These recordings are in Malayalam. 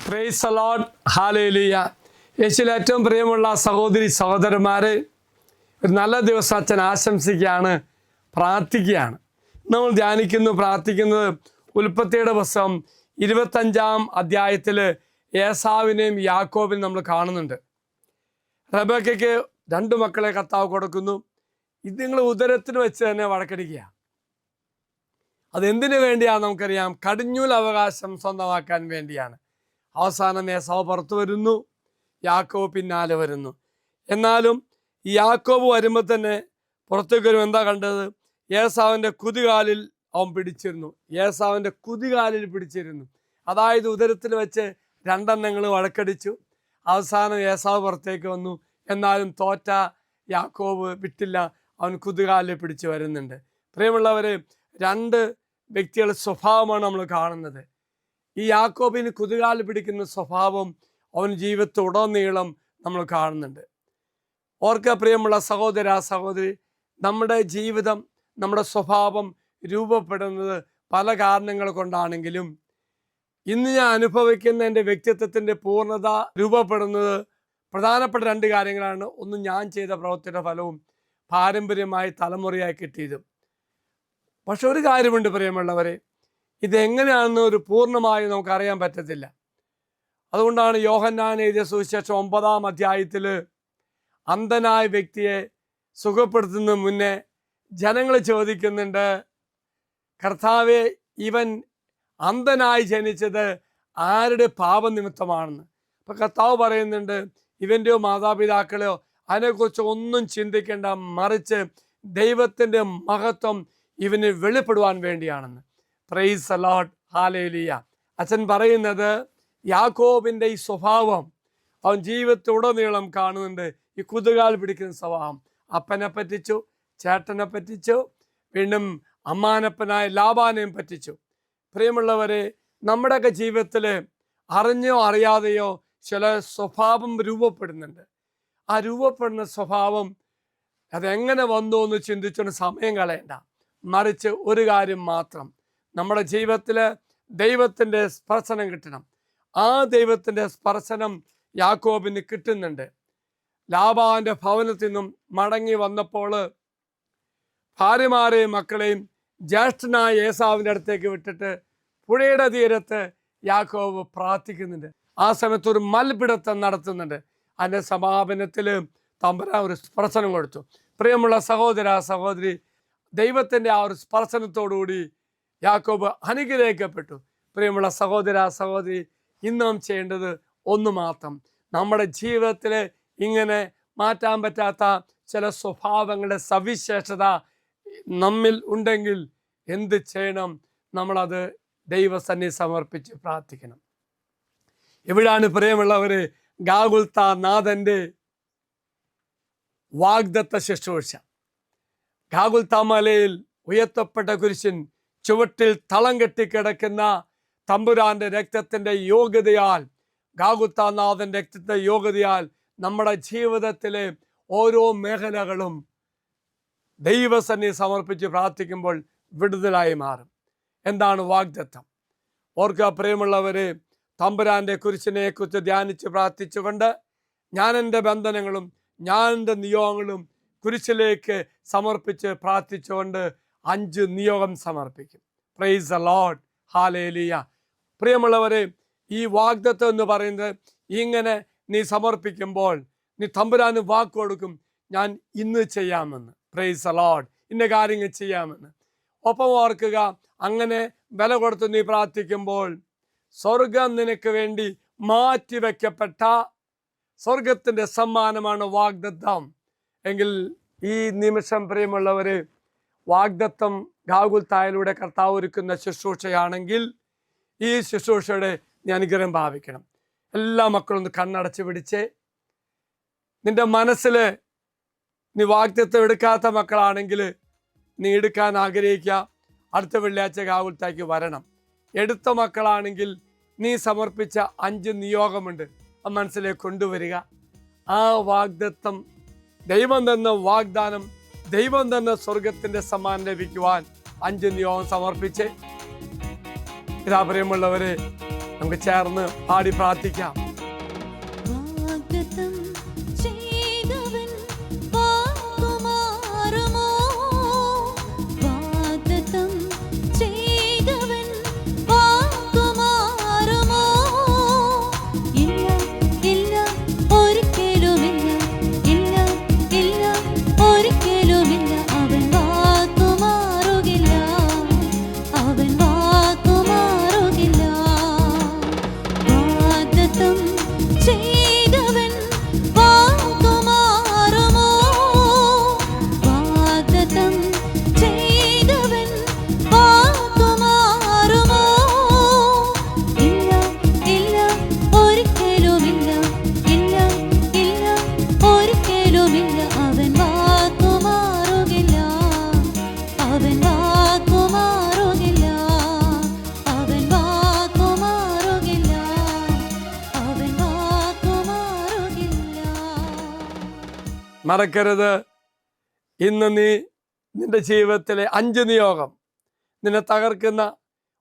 Price the lord, hallelujah. യേശുവിൽ ഏറ്റവും പ്രിയമുള്ള സഹോദരി സഹോദരന്മാരെ, ഒരു നല്ല ദിവസം അച്ഛൻ ആശംസിക്കുകയാണ്, പ്രാർത്ഥിക്കുകയാണ്. നമ്മൾ ധ്യാനിക്കുന്നു, പ്രാർത്ഥിക്കുന്നത് ഉൽപ്പത്തിയുടെ പുസ്തകം 25-ാം അധ്യായത്തിൽ ഏസാവിനെയും യാക്കോബിനെയും നമ്മൾ കാണുന്നുണ്ട്. റബേക്കയ്ക്ക് 2 മക്കളെ കർത്താവ് കൊടുക്കുന്നു. ഇത് നിങ്ങൾ ഉദരത്തിന് വെച്ച് തന്നെ വഴക്കടിക്കുക. അതെന്തിനു വേണ്ടിയാണ് നമുക്കറിയാം, കടിഞ്ഞൂൽ അവകാശം സ്വന്തമാക്കാൻ വേണ്ടിയാണ്. അവസാനം ഏസാവ് പുറത്തു വരുന്നു, യാക്കോബ് പിന്നാലെ വരുന്നു. എന്നാലും ഈ യാക്കോബ് വരുമ്പോൾ തന്നെ പുറത്തേക്ക് വരും. എന്താ കണ്ടത്? ഏസാവിൻ്റെ കുതികാലിൽ അവൻ പിടിച്ചിരുന്നു. ഏസാവിൻ്റെ കുതികാലിൽ പിടിച്ചിരുന്നു. അതായത് ഉദരത്തിൽ വെച്ച് 2 എണ്ണങ്ങൾ വഴക്കടിച്ചു. അവസാനം ഏസാവ് പുറത്തേക്ക് വന്നു. എന്നാലും തോറ്റ യാക്കോബ് വിട്ടില്ല, അവൻ കുതികാലിൽ പിടിച്ച് വരുന്നുണ്ട്. പ്രിയമുള്ളവരെ, 2 വ്യക്തികളുടെ സ്വഭാവമാണ് നമ്മൾ കാണുന്നത്. ഈ യാക്കോബിന് കുതികാലിൽ പിടിക്കുന്ന സ്വഭാവം അവൻ ജീവിതത്തിലുടനീളം നമ്മൾ കാണുന്നുണ്ട്. ഓർക്ക പ്രിയമുള്ള സഹോദര സഹോദരി, നമ്മുടെ ജീവിതം, നമ്മുടെ സ്വഭാവം രൂപപ്പെടുന്നത് പല കാരണങ്ങൾ കൊണ്ടാണെങ്കിലും ഇന്ന് ഞാൻ അനുഭവിക്കുന്ന എൻ്റെ വ്യക്തിത്വത്തിൻ്റെ പൂർണ്ണത രൂപപ്പെടുന്നത് പ്രധാനപ്പെട്ട 2 കാര്യങ്ങളാണ്. ഒന്ന്, ഞാൻ ചെയ്ത പ്രവൃത്തിയുടെ ഫലവും പാരമ്പര്യമായി തലമുറയായി കിട്ടിയതും. പക്ഷെ ഒരു കാര്യമുണ്ട് പ്രിയമുള്ളവരെ, ഇതെങ്ങനെയാണെന്ന് ഒരു പൂർണ്ണമായി നമുക്കറിയാൻ പറ്റത്തില്ല. അതുകൊണ്ടാണ് യോഹന്നാൻ എഴുതിയ സുവിശേഷം 9-ാം അധ്യായത്തിൽ അന്ധനായ വ്യക്തിയെ സുഖപ്പെടുത്തുന്നതിന് മുന്നേ ജനങ്ങൾ ചോദിക്കുന്നുണ്ട്, കർത്താവേ, ഇവൻ അന്ധനായി ജനിച്ചത് ആരുടെ പാപനിമിത്തമാണെന്ന്. അപ്പം കർത്താവ് പറയുന്നുണ്ട്, ഇവൻ്റെയോ മാതാപിതാക്കളെയോ അതിനെക്കുറിച്ച് ഒന്നും ചിന്തിക്കേണ്ട, മറിച്ച് ദൈവത്തിൻ്റെ മഹത്വം ഇവന് വെളിപ്പെടുവാൻ വേണ്ടിയാണെന്ന്. Praise the lord, hallelujah. അച്ഛൻ പറയുന്നത് യാക്കോബിൻ്റെ ഈ സ്വഭാവം അവൻ ജീവിതത്തിലുടനീളം കാണുന്നുണ്ട്. ഈ കുതുകാൽ പിടിക്കുന്ന സ്വഭാവം അപ്പനെ പറ്റിച്ചു, ചേട്ടനെ പറ്റിച്ചു, വീണ്ടും അമ്മാനപ്പനായ ലാബാനെയും പറ്റിച്ചു. പ്രിയമുള്ളവരെ, നമ്മുടെയൊക്കെ ജീവിതത്തിൽ അറിഞ്ഞോ അറിയാതെയോ ചില സ്വഭാവം രൂപപ്പെടുന്നുണ്ട്. ആ രൂപപ്പെടുന്ന സ്വഭാവം അതെങ്ങനെ വന്നു എന്ന് ചിന്തിച്ചുകൊണ്ട് സമയം കളയണ്ട, മറിച്ച് ഒരു കാര്യം മാത്രം, നമ്മുടെ ജീവിതത്തിൽ ദൈവത്തിൻ്റെ സ്പർശനം കിട്ടണം. ആ ദൈവത്തിൻ്റെ സ്പർശനം യാക്കോബിന് കിട്ടുന്നുണ്ട്. ലാബാന്റെ ഭവനത്തിൽ നിന്നും മടങ്ങി വന്നപ്പോൾ ഭാര്യമാരെയും മക്കളെയും ജ്യേഷ്ഠനായ ഏസാവിൻ്റെ അടുത്തേക്ക് വിട്ടിട്ട് പുഴയുടെ തീരത്ത് യാക്കോബ് പ്രാർത്ഥിക്കുന്നുണ്ട്. ആ സമയത്ത് ഒരു മൽപിടുത്തം നടത്തുന്നുണ്ട്. അതിൻ്റെ സമാപനത്തിൽ തമ്പുരാൻ ഒരു സ്പർശനം കൊടുത്തു. പ്രിയമുള്ള സഹോദര സഹോദരി, ദൈവത്തിൻ്റെ ആ ഒരു സ്പർശനത്തോടുകൂടി യാക്കോബ് അനുഗ്രഹിക്കപ്പെട്ടു. പ്രിയമുള്ള സഹോദര സഹോദരി, ഇന്ന് നാം ചെയ്യേണ്ടത് ഒന്ന് മാത്രം, നമ്മുടെ ജീവിതത്തിൽ ഇങ്ങനെ മാറ്റാൻ പറ്റാത്ത ചില സ്വഭാവങ്ങളുടെ സവിശേഷത നമ്മിൽ ഉണ്ടെങ്കിൽ എന്ത് ചെയ്യണം? നമ്മളത് ദൈവസന്നിധി സമർപ്പിച്ച് പ്രാർത്ഥിക്കണം. എവിടാണ് പ്രിയമുള്ളവർ? ഗാഗുൽത്താ നാഥൻ്റെ വാഗ്ദത്ത ശുശ്രൂഷ. ഗാഗുൽത്താ മലയിൽ ഉയർത്തപ്പെട്ട കുരിശിൻ ചുവട്ടിൽ തളം കെട്ടിക്കിടക്കുന്ന തമ്പുരാന്റെ രക്തത്തിൻ്റെ യോഗ്യതയാൽ, ഗാഗുൽത്താ നാഥൻ്റെ രക്തത്തിൻ്റെ യോഗ്യതയാൽ നമ്മുടെ ജീവിതത്തിലെ ഓരോ മേഖലകളും ദൈവസന്നിധി സമർപ്പിച്ച് പ്രാർത്ഥിക്കുമ്പോൾ വിടുതലായി മാറും. എന്താണ് വാഗ്ദത്തം? ഓർക്കുക പ്രിയമുള്ളവരെ, തമ്പുരാന്റെ കുരിശിനെ കുറിച്ച് ധ്യാനിച്ച് പ്രാർത്ഥിച്ചുകൊണ്ട് ഞാൻ എൻ്റെ ബന്ധനങ്ങളും ഞാൻ എൻ്റെ നിയോഗങ്ങളും കുരിശിലേക്ക് സമർപ്പിച്ച് പ്രാർത്ഥിച്ചുകൊണ്ട് 5 നിയോഗം സമർപ്പിക്കും. Price the lord, hallelujah. പ്രിയമുള്ളവരെ, ഈ വാഗ്ദത്തം എന്ന് പറയുന്നത് ഇങ്ങനെ നീ സമർപ്പിക്കുമ്പോൾ നീ തമ്പുരാന് വാക്ക് കൊടുക്കും, ഞാൻ ഇന്ന് ചെയ്യാമെന്ന്. പ്രൈസ് ദി ലോർഡ്, ഇന്ന കാര്യങ്ങൾ ചെയ്യാമെന്ന്. ഒപ്പം ഓർക്കുക, അങ്ങനെ വില കൊടുത്ത് നീ പ്രാർത്ഥിക്കുമ്പോൾ സ്വർഗം നിനക്ക് വേണ്ടി മാറ്റിവെക്കപ്പെട്ട സ്വർഗത്തിൻ്റെ സമ്മാനമാണ് വാഗ്ദത്തം. എങ്കിൽ ഈ നിമിഷം പ്രിയമുള്ളവരെ, വാഗ്ദത്തം ഗാഗുൽത്തായിലൂടെ കർത്താവ് ഒരുക്കുന്ന ശുശ്രൂഷയാണെങ്കിൽ ഈ ശുശ്രൂഷയുടെ നീ അനുഗ്രഹം ഭാവിക്കണം. എല്ലാ മക്കളും ഒന്ന് കണ്ണടച്ച് പിടിച്ച്, നിന്റെ മനസ്സിൽ നീ വാഗ്ദത്തം എടുക്കാത്ത മക്കളാണെങ്കിൽ നീ എടുക്കാൻ ആഗ്രഹിക്കുക. അടുത്ത വെള്ളിയാഴ്ച ഗാഗുൽത്തായ്ക്ക് വരണം. എടുത്ത മക്കളാണെങ്കിൽ നീ സമർപ്പിച്ച 5 നിയോഗമുണ്ട്, അത് മനസ്സിലേക്ക് കൊണ്ടുവരിക. ആ വാഗ്ദത്തം, ദൈവം തന്ന വാഗ്ദാനം, ദൈവം തന്ന സ്വർഗത്തിൻ്റെ സമ്മാനം ലഭിക്കുവാൻ 5 നിയോഗം സമർപ്പിച്ച്. ഇതാ പ്രിയമുള്ളവരെ, നമുക്ക് ചേർന്ന് പാടി പ്രാർത്ഥിക്കാം. മറക്കരുത്, ഇന്ന് നീ നിന്റെ ജീവിതത്തിലെ 5 നിയോഗം, നിന്നെ തകർക്കുന്ന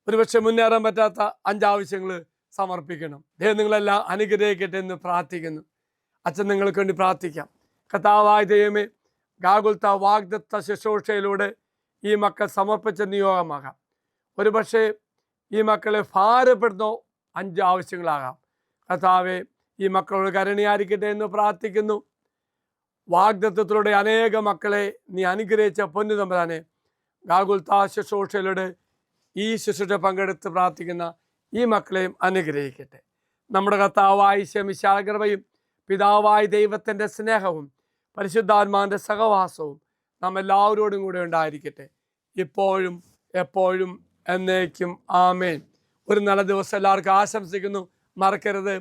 ഒരുപക്ഷെ മുന്നേറാൻ പറ്റാത്ത 5 ആവശ്യങ്ങൾ സമർപ്പിക്കണം. ദൈവം നിങ്ങളെല്ലാം അനുഗ്രഹിക്കട്ടെ എന്ന് പ്രാർത്ഥിക്കുന്നു. അച്ഛൻ നിങ്ങൾക്ക് വേണ്ടി പ്രാർത്ഥിക്കാം. കർത്താവായ ദൈവമേ, ഗാഗുൽത്ത വാഗ്ദത്ത ശുശ്രൂഷയിലൂടെ ഈ മക്കൾ സമർപ്പിച്ച നിയോഗമാകാം. ഒരുപക്ഷെ ഈ മക്കളെ ഭാരപ്പെടുന്ന 5 ആവശ്യങ്ങളാകാം. കർത്താവെ, ഈ മക്കളോട് കരുണയായിരിക്കട്ടെ എന്ന് പ്രാർത്ഥിക്കുന്നു. വാഗ്ദത്തത്തിലൂടെ അനേക മക്കളെ നീ അനുഗ്രഹിച്ച പൊന്നു തമ്പുരാനെ, ഗാഗുൽത്ത ശുശ്രൂഷയിലൂടെ ഈ ശുശ്രൂഷ പങ്കെടുത്ത് പ്രാർത്ഥിക്കുന്ന ഈ മക്കളെയും അനുഗ്രഹിക്കട്ടെ. നമ്മുടെ കർത്താവായ ഈശോമിശിഹായുടെ കൃപയും പിതാവായ ദൈവത്തിൻ്റെ സ്നേഹവും പരിശുദ്ധാത്മാവിൻ്റെ സഹവാസവും നാം എല്ലാവരോടും കൂടെ ഉണ്ടായിരിക്കട്ടെ, ഇപ്പോഴും എപ്പോഴും എന്നേക്കും. ആമേൻ. ഒരു നല്ല ദിവസം എല്ലാവർക്കും ആശംസിക്കുന്നു. മറക്കരുത്,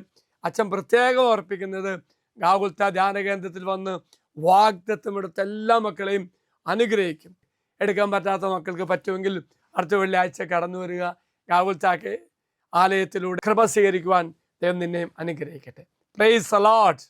അച്ഛൻ പ്രത്യേകം ഓർപ്പിക്കുന്നത് ഗാഗുൽത്ത ധ്യാന കേന്ദ്രത്തിൽ വന്ന് വാഗ്ദത്തം എടുത്ത എല്ലാ മക്കളെയും അനുഗ്രഹിക്കും. എടുക്കാൻ പറ്റാത്ത മക്കൾക്ക് പറ്റുമെങ്കിൽ അടുത്ത വെള്ളിയാഴ്ച കടന്നു വരിക. ഗാഗുൽത്താക്ക് ആലയത്തിലൂടെ കൃപ സ്വീകരിക്കുവാൻ ദൈവം നിന്നെയും അനുഗ്രഹിക്കട്ടെ. Price the Lord.